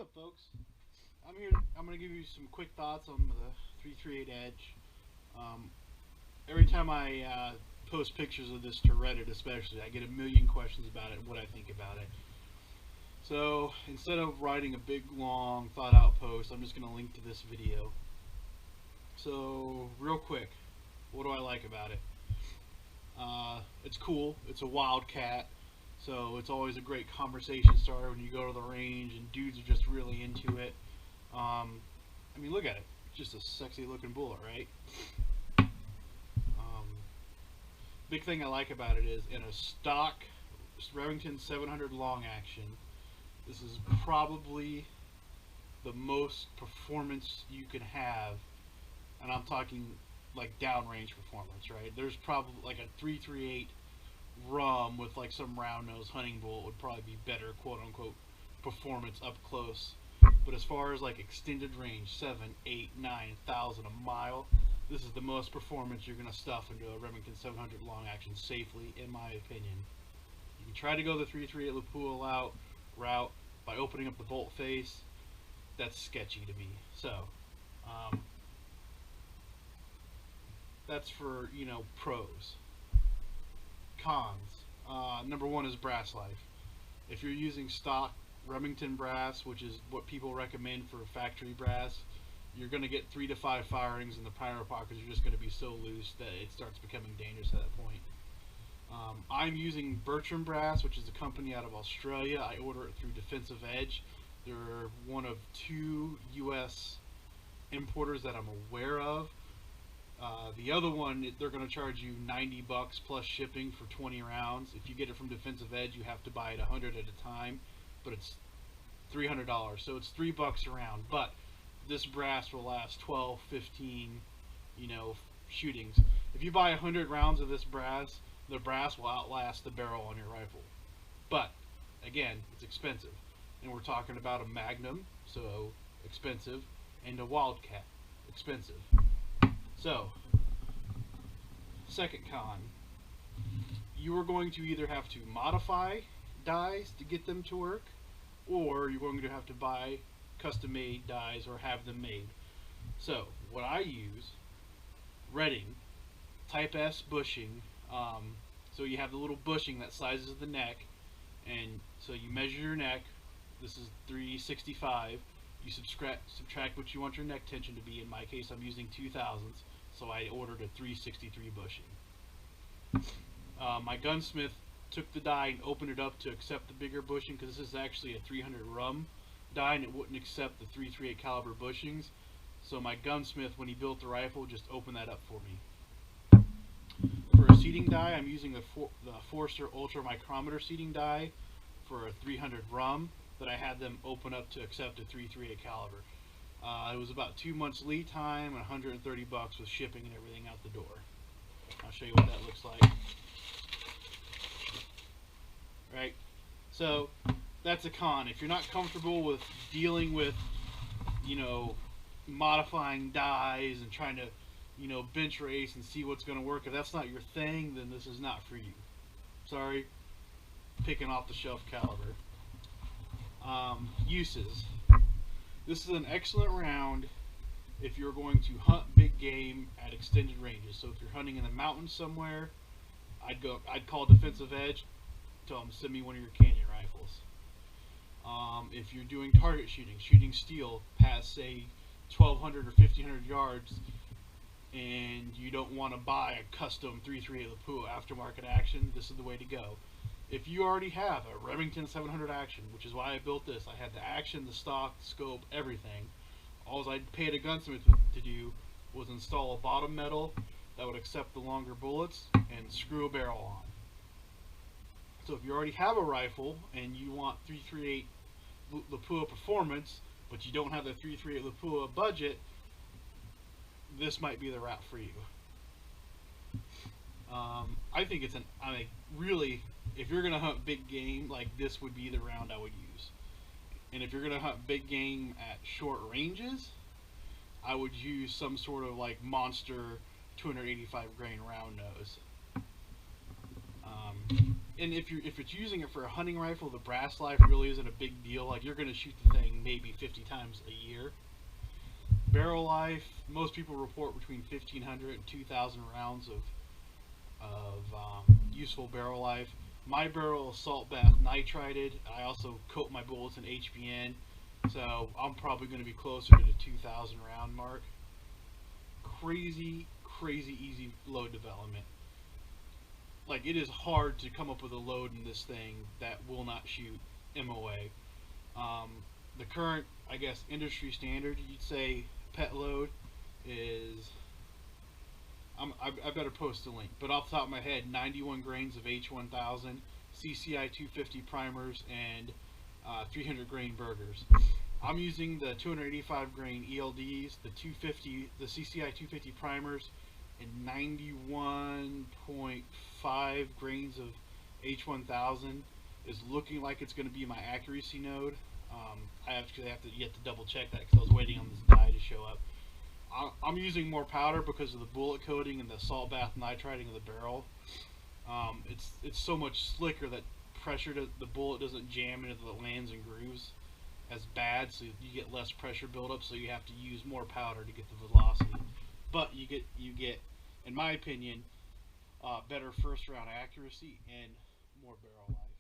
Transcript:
up, folks? I'm here. I'm going to give you some quick thoughts on the 338 Edge. Um, every time I post pictures of this to Reddit, especially, I get a million questions about it and what I think about it. So instead of writing a big, long, thought-out post, I'm just going to link to this video. So real quick, what do I like about it? It's cool. It's a wildcat. So it's always a great conversation starter when you go to the range and dudes are just really into it. I mean, look at it. Just a sexy looking bullet, right? Big thing I like about it is in a stock Remington 700 long action, this is probably the most performance you can have, and I'm talking like downrange performance, right? There's probably like a 338 rum with like some round nose hunting bullet would probably be better, quote unquote, performance up close. But as far as like extended range, 7, 8, 9,000 a mile, this is the most performance you're going to stuff into a Remington 700 long action safely, in my opinion. You can try to go the 338 Lapua route by opening up the bolt face. That's sketchy to me. So, that's for, you know, pros. Cons. Number one is brass life. If you're using stock Remington brass, which is what people recommend for factory brass, you're going to get 3 to 5 firings, and the pyro pockets are just going to be so loose that it starts becoming dangerous at that point. I'm using Bertram Brass, which is a company out of Australia. I order it through Defensive Edge. They're one of 2 U.S. importers that I'm aware of. The other one, they're going to charge you $90 plus shipping for 20 rounds. If you get it from Defensive Edge, you have to buy it 100 at a time, but it's $300, so it's $3 a round. But this brass will last 12, 15, you know, shootings. If you buy 100 rounds of this brass, the brass will outlast the barrel on your rifle. But again, it's expensive, and we're talking about a Magnum, so expensive, and a Wildcat, expensive. So, second con, you are going to either have to modify dies to get them to work, or you're going to have to buy custom-made dies or have them made. So, what I use, Redding, Type S bushing, so you have the little bushing that sizes the neck, and so you measure your neck. This is 365. You subtract what you want your neck tension to be. In my case, I'm using 2000s, so I ordered a 363 bushing. My gunsmith took the die and opened it up to accept the bigger bushing, because this is actually a 300 rum die and it wouldn't accept the 338 caliber bushings. So my gunsmith, when he built the rifle, just opened that up for me. For a seating die, I'm using the Forster Ultra Micrometer seating die for a 300 rum that I had them open up to accept a 338 caliber. It was about 2 months lead time and $130 with shipping and everything out the door. I'll show you what that looks like. Right? So that's a con. If you're not comfortable with dealing with, you know, modifying dies and trying to, you know, bench race and see what's going to work, if that's not your thing, then this is not for you. Sorry, picking off the shelf caliber. Uses. This is an excellent round if you're going to hunt big game at extended ranges. So if you're hunting in the mountains somewhere, I'd call Defensive Edge, tell them send me one of your canyon rifles. If you're doing target shooting steel past say 1,200 or 1,500 yards, and you don't want to buy a custom 338 Lapua aftermarket action, this is the way to go. If you already have a Remington 700 action, which is why I built this, I had the action, the stock, the scope, everything. All I paid a gunsmith to do was install a bottom metal that would accept the longer bullets and screw a barrel on. So if you already have a rifle and you want 338 Lapua performance, but you don't have the 338 Lapua budget, this might be the route for you. I think it's really, if you're going to hunt big game, like this would be the round I would use. And if you're going to hunt big game at short ranges, I would use some sort of like monster 285 grain round nose. And if it's using it for a hunting rifle, the brass life really isn't a big deal. Like you're going to shoot the thing maybe 50 times a year. Barrel life, most people report between 1,500 and 2,000 rounds of useful barrel life. My barrel is salt bath nitrided. I also coat my bullets in HBN, so I'm probably going to be closer to the 2,000 round mark. Crazy, crazy easy load development. Like it is hard to come up with a load in this thing that will not shoot MOA. The current, I guess, industry standard, you'd say, pet load is. I better post a link, but off the top of my head, 91 grains of H1000, CCI 250 primers, and 300 grain burgers. I'm using the 285 grain ELDs, the CCI 250 primers, and 91.5 grains of H1000 is looking like it's going to be my accuracy node. I actually have to yet to double check that because I was waiting on this die to show up. I'm using more powder because of the bullet coating and the salt bath nitriding of the barrel. It's so much slicker that the bullet doesn't jam into the lands and grooves as bad, so you get less pressure buildup. So you have to use more powder to get the velocity. But you get, in my opinion, better first round accuracy and more barrel life.